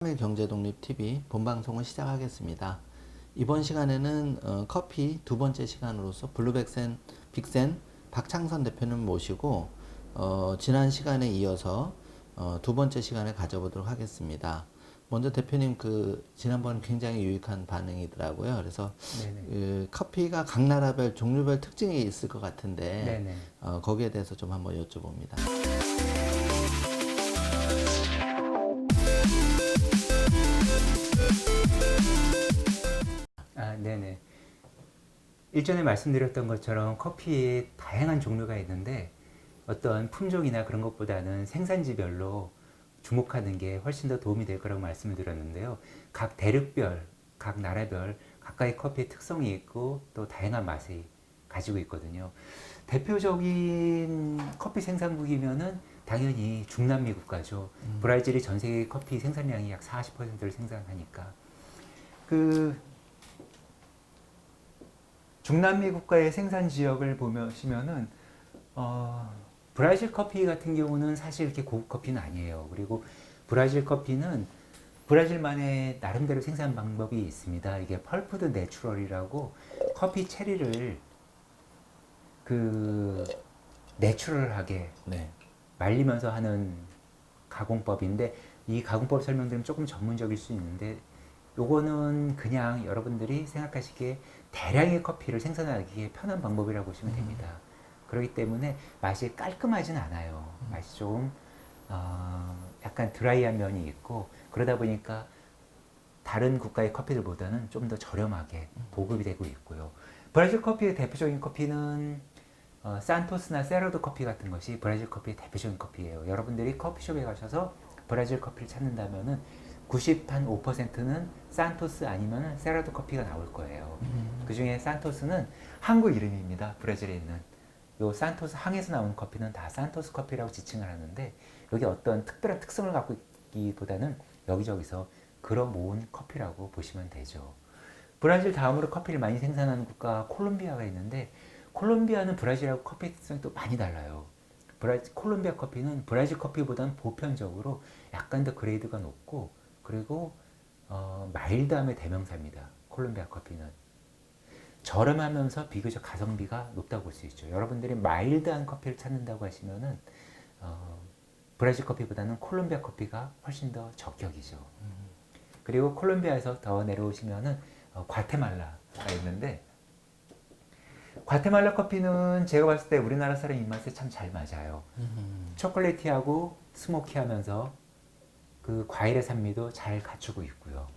경제독립TV 본방송을 시작하겠습니다. 이번 시간에는 커피 두 번째 시간으로서 빅센 박창선 대표님 모시고 지난 시간에 이어서 두 번째 시간을 가져보도록 하겠습니다. 먼저 대표님 지난번 굉장히 유익한 반응이더라고요. 그래서 커피가 각 나라별 종류별 특징이 있을 것 같은데 거기에 대해서 좀 한번 여쭤봅니다. 네네. 일전에 말씀드렸던 것처럼 커피에 다양한 종류가 있는데 어떤 품종이나 그런 것보다는 생산지별로 주목하는 게 훨씬 더 도움이 될 거라고 말씀을 드렸는데요. 각 대륙별, 각 나라별 각각의 커피의 특성이 있고 또 다양한 맛이 가지고 있거든요. 대표적인 커피 생산국이면은 당연히 중남미 국가죠. 브라질이 전 세계 커피 생산량이 약 40%를 생산하니까 중남미 국가의 생산 지역을 보시면은 브라질 커피 같은 경우는 사실 이렇게 고급 커피는 아니에요. 그리고 브라질 커피는 브라질만의 나름대로 생산 방법이 있습니다. 이게 펄프드 내추럴이라고 커피 체리를 내추럴하게 말리면서 하는 가공법인데, 이 가공법 설명드리면 조금 전문적일 수 있는데, 요거는 그냥 여러분들이 생각하시기에 대량의 커피를 생산하기에 편한 방법이라고 보시면 됩니다. 그렇기 때문에 맛이 깔끔하진 않아요. 맛이 좀 약간 드라이한 면이 있고, 그러다 보니까 다른 국가의 커피들보다는 좀 더 저렴하게 보급이 되고 있고요. 브라질 커피의 대표적인 커피는 산토스나 세라도 커피 같은 것이 브라질 커피의 대표적인 커피예요. 여러분들이 커피숍에 가셔서 브라질 커피를 찾는다면은 95%는 산토스 아니면 세라도 커피가 나올 거예요. 그 중에 산토스는 한국 이름입니다. 브라질에 있는 요 산토스 항에서 나오는 커피는 다 산토스 커피라고 지칭을 하는데, 여기 어떤 특별한 특성을 갖고 있기보다는 여기저기서 걸어 모은 커피라고 보시면 되죠. 브라질 다음으로 커피를 많이 생산하는 국가 콜롬비아가 있는데, 콜롬비아는 브라질하고 커피 특성이 또 많이 달라요. 콜롬비아 커피는 브라질 커피보다는 보편적으로 약간 더 그레이드가 높고, 그리고 마일드함의 대명사입니다. 콜롬비아 커피는 저렴하면서 비교적 가성비가 높다고 볼 수 있죠. 여러분들이 마일드한 커피를 찾는다고 하시면은 브라질 커피보다는 콜롬비아 커피가 훨씬 더 적격이죠. 그리고 콜롬비아에서 더 내려오시면은 과테말라가 있는데, 과테말라 커피는 제가 봤을 때 우리나라 사람 입맛에 참 잘 맞아요. 초콜릿티하고 스모키하면서 그 과일의 산미도 잘 갖추고 있고요.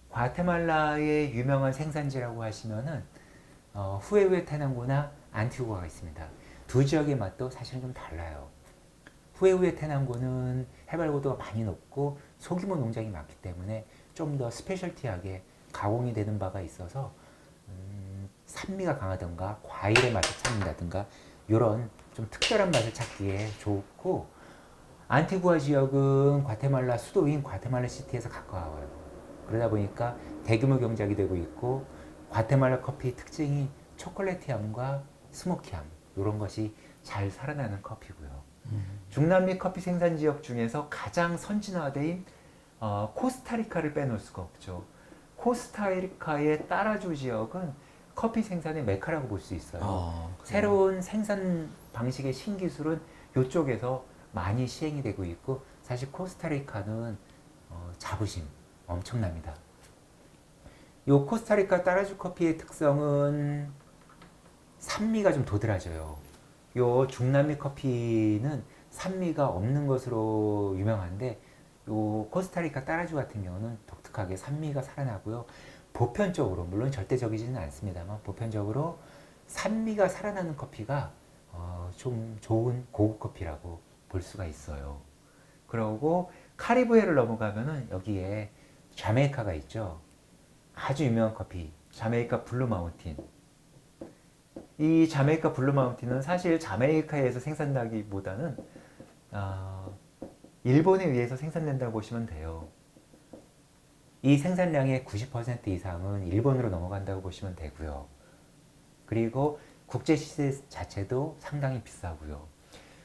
과테말라의 유명한 생산지라고 하시면은 후에후에테낭고나 안티구아가 있습니다. 두 지역의 맛도 사실은 좀 달라요. 후에후에테낭고는 해발고도가 많이 높고 소규모 농장이 많기 때문에 좀 더 스페셜티하게 가공이 되는 바가 있어서 산미가 강하던가 과일의 맛을 찾는다든가 이런 좀 특별한 맛을 찾기에 좋고, 안티구아 지역은 과테말라 수도인 과테말라 시티에서 가까워요. 그러다 보니까 대규모 경작이 되고 있고, 과테말라 커피 특징이 초콜릿향과 스모키함 이런 것이 잘 살아나는 커피고요. 중남미 커피 생산 지역 중에서 가장 선진화된 코스타리카를 빼놓을 수가 없죠. 코스타리카의 따라주 지역은 커피 생산의 메카라고 볼 수 있어요. 새로운 생산 방식의 신기술은 이쪽에서 많이 시행이 되고 있고, 사실 코스타리카는 자부심 엄청납니다. 이 코스타리카 따라주 커피의 특성은 산미가 좀 도드라져요. 요 중남미 커피는 산미가 없는 것으로 유명한데, 요 코스타리카 따라주 같은 경우는 독특하게 산미가 살아나고요. 보편적으로, 물론 절대적이지는 않습니다만 보편적으로 산미가 살아나는 커피가 좀 좋은 고급 커피라고 볼 수가 있어요. 그리고 카리브해를 넘어가면은 여기에 자메이카가 있죠. 아주 유명한 커피, 자메이카 블루 마운틴. 이 자메이카 블루 마운틴은 사실 자메이카에서 생산나기보다는 일본에 의해서 생산된다고 보시면 돼요. 이 생산량의 90% 이상은 일본으로 넘어간다고 보시면 되고요. 그리고 국제 시세 자체도 상당히 비싸고요.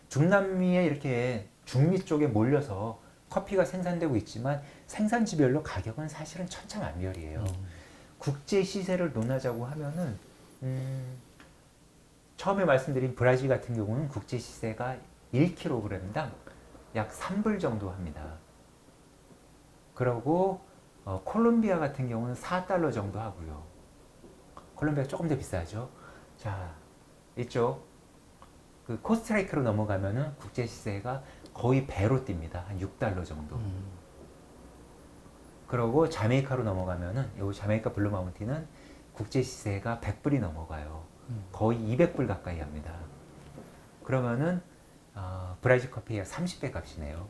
중남미에 이렇게 중미 쪽에 몰려서 커피가 생산되고 있지만 생산지별로 가격은 사실은 천차만별이에요. 국제 시세를 논하자고 하면은 처음에 말씀드린 브라질 같은 경우는 국제 시세가 1kg당 약 3불 정도 합니다. 그리고 콜롬비아 같은 경우는 4달러 정도 하고요. 콜롬비아가 조금 더 비싸죠. 자, 이쪽 그 코스타리카로 넘어가면은 국제 시세가 거의 배로 뜁니다. 한 6달러 정도. 그리고 자메이카로 넘어가면은 요 자메이카 블루 마운틴은 국제 시세가 100불이 넘어가요. 거의 200불 가까이 합니다. 그러면은 브라질 커피가 30배 값이네요.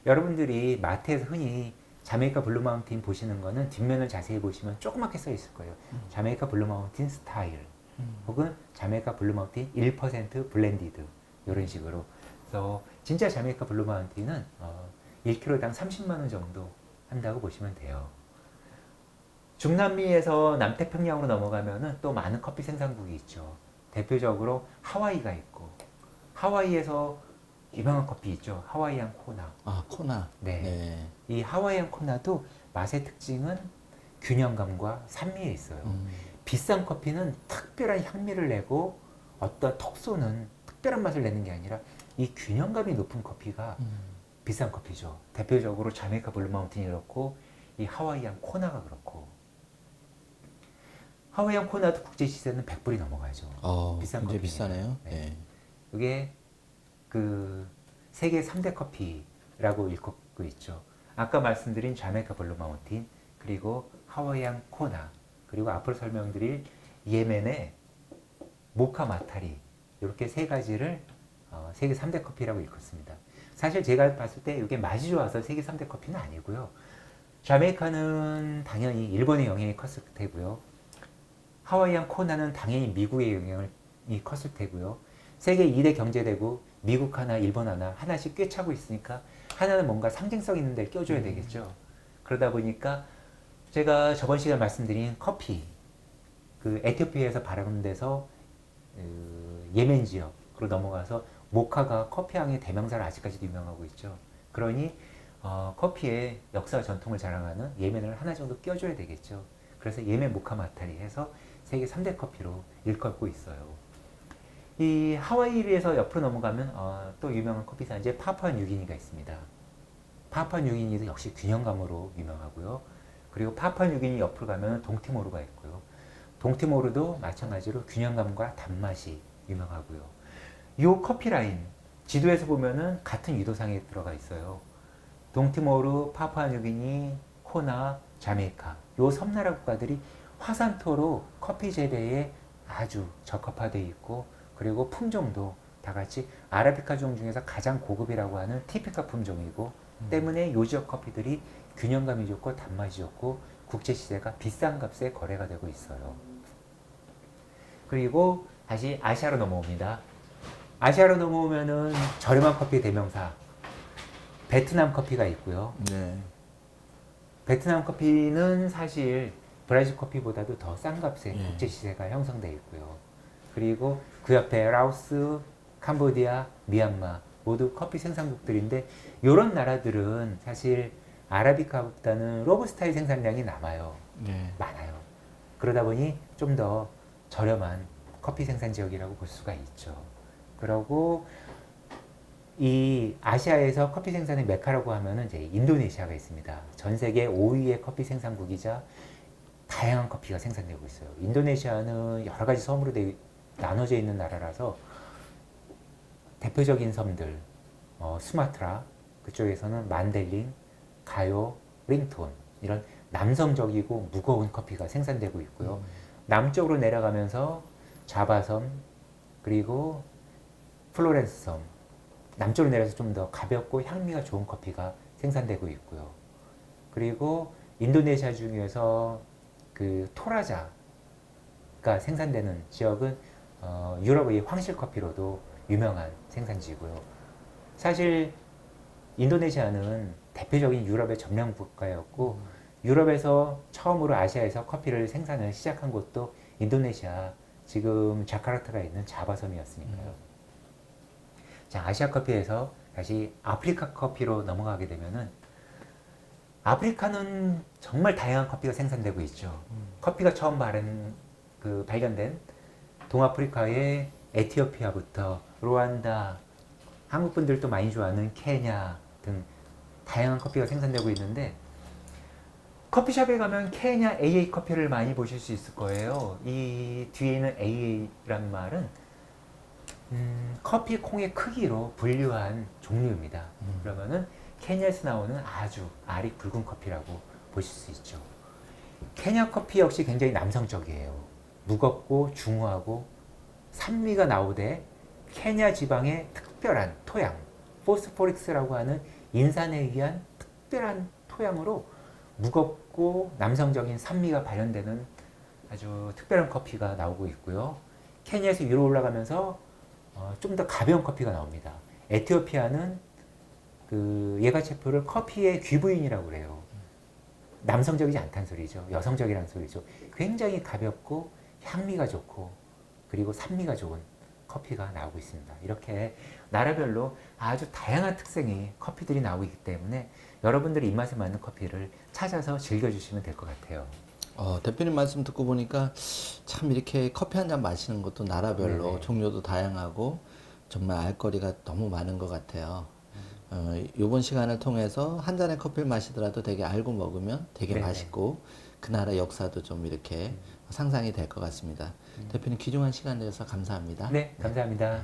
여러분들이 마트에서 흔히 자메이카 블루 마운틴 보시는 거는 뒷면을 자세히 보시면 조그맣게 써 있을 거예요. 자메이카 블루 마운틴 스타일 혹은 자메이카 블루 마운틴 1% 블렌디드 이런 식으로. 그래서 진짜 자메이카 블루 마운틴은 1kg당 30만 원 정도 한다고 보시면 돼요. 중남미에서 남태평양으로 넘어가면은 또 많은 커피 생산국이 있죠. 대표적으로 하와이가 있고, 하와이에서 유명한 커피 있죠. 하와이안 코나. 아, 코나. 네. 네. 이 하와이안 코나도 맛의 특징은 균형감과 산미에 있어요. 비싼 커피는 특별한 향미를 내고 어떤 톡 쏘는 특별한 맛을 내는 게 아니라 이 균형감이 높은 커피가 비싼 커피죠. 대표적으로 자메이카 블루 마운틴이 그렇고 이 하와이안 코나가 그렇고. 하와이안 코나도 국제 시세는 100불이 넘어가죠. 비싼 굉장히 커피입니다. 비싸네요. 네. 네. 이게 그 세계 3대 커피라고 일컫고 있죠. 아까 말씀드린 자메이카 블루 마운틴, 그리고 하와이안 코나, 그리고 앞으로 설명드릴 예멘의 모카 마타리, 이렇게 세 가지를 세계 3대 커피라고 일컫습니다. 사실 제가 봤을 때 이게 맛이 좋아서 세계 3대 커피는 아니고요. 자메이카는 당연히 일본의 영향이 컸을 테고요. 하와이안 코나는 당연히 미국의 영향이 컸을 테고요. 세계 2대 경제대국 미국 하나, 일본 하나, 하나씩 꿰차고 있으니까 하나는 뭔가 상징성 있는 데를 껴줘야 되겠죠. 그러다 보니까 제가 저번 시간에 말씀드린 커피, 그 에티오피아에서 발원돼서 예멘 지역으로 넘어가서 모카가 커피향의 대명사로 아직까지도 유명하고 있죠. 그러니 커피의 역사와 전통을 자랑하는 예멘을 하나 정도 껴줘야 되겠죠. 그래서 예멘 모카 마타리 해서 세계 3대 커피로 일컫고 있어요. 이 하와이에서 옆으로 넘어가면 또 유명한 커피 산지 파푸아 뉴기니가 있습니다. 파푸아 뉴기니도 역시 균형감으로 유명하고요. 그리고 파푸아 뉴기니 옆으로 가면 동티모르가 있고요. 동티모르도 마찬가지로 균형감과 단맛이 유명하고요. 이 커피 라인 지도에서 보면은 같은 유도상에 들어가 있어요. 동티모르, 파푸아 뉴기니, 코나, 자메이카 이 섬나라 국가들이 화산토로 커피 재배에 아주 적합화되어 있고, 그리고 품종도 다 같이 아라비카 종 중에서 가장 고급이라고 하는 티피카 품종이고 때문에 요 지역 커피들이 균형감이 좋고 단맛이 좋고 국제 시세가 비싼 값에 거래가 되고 있어요. 그리고 다시 아시아로 넘어옵니다. 아시아로 넘어오면은 저렴한 커피 대명사 베트남 커피가 있고요. 네. 베트남 커피는 사실 브라질 커피보다도 더 싼 값에 예. 국제 시세가 형성되어 있고요. 그리고 그 옆에 라오스, 캄보디아, 미얀마 모두 커피 생산국들인데 이런 나라들은 사실 아라비카보다는 로부스타의 생산량이 많아요. 네. 그러다 보니 좀 더 저렴한 커피 생산 지역이라고 볼 수가 있죠. 그리고 이 아시아에서 커피 생산의 메카라고 하면은 이제 인도네시아가 있습니다. 전 세계 5위의 커피 생산국이자 다양한 커피가 생산되고 있어요. 인도네시아는 여러 가지 섬으로 나눠져 있는 나라라서 대표적인 섬들, 수마트라, 그쪽에서는 만델링, 가요, 링톤 이런 남성적이고 무거운 커피가 생산되고 있고요. 남쪽으로 내려가면서 자바섬, 그리고 플로렌스 섬, 남쪽으로 내려서 좀 더 가볍고 향미가 좋은 커피가 생산되고 있고요. 그리고 인도네시아 중에서 그 토라자가 생산되는 지역은 유럽의 황실 커피로도 유명한 생산지고요. 사실 인도네시아는 대표적인 유럽의 점령 국가였고 유럽에서 처음으로 아시아에서 커피를 생산을 시작한 곳도 인도네시아 지금 자카르타가 있는 자바섬이었으니까요. 자, 아시아 커피에서 다시 아프리카 커피로 넘어가게 되면은 아프리카는 정말 다양한 커피가 생산되고 있죠. 커피가 처음 발견된 동아프리카의 에티오피아부터 루안다, 한국 분들도 많이 좋아하는 케냐 등 다양한 커피가 생산되고 있는데 커피숍에 가면 케냐 AA 커피를 많이 보실 수 있을 거예요. 이 뒤에 있는 AA라는 말은 커피 콩의 크기로 분류한 종류입니다. 그러면은 케냐에서 나오는 아주 알이 굵은 커피라고 보실 수 있죠. 케냐 커피 역시 굉장히 남성적이에요. 무겁고 중후하고 산미가 나오되 케냐 지방의 특별한 토양, 포스포릭스라고 하는 인산에 의한 특별한 토양으로 무겁고 남성적인 산미가 발현되는 아주 특별한 커피가 나오고 있고요. 케냐에서 위로 올라가면서 좀 더 가벼운 커피가 나옵니다. 에티오피아는 그 예가체프를 커피의 귀부인이라고 그래요. 남성적이지 않다는 소리죠. 여성적이라는 소리죠. 굉장히 가볍고 향미가 좋고 그리고 산미가 좋은 커피가 나오고 있습니다. 이렇게 나라별로 아주 다양한 특성의 커피들이 나오고 있기 때문에 여러분들이 입맛에 맞는 커피를 찾아서 즐겨주시면 될 것 같아요. 대표님 말씀 듣고 보니까 참 이렇게 커피 한 잔 마시는 것도 나라별로 네네. 종류도 다양하고 정말 알거리가 너무 많은 것 같아요. 이번 시간을 통해서 한 잔의 커피를 마시더라도 되게 알고 먹으면 되게 네네. 맛있고 그 나라 역사도 좀 이렇게 상상이 될 것 같습니다. 대표님 귀중한 시간 내서 감사합니다. 네, 감사합니다.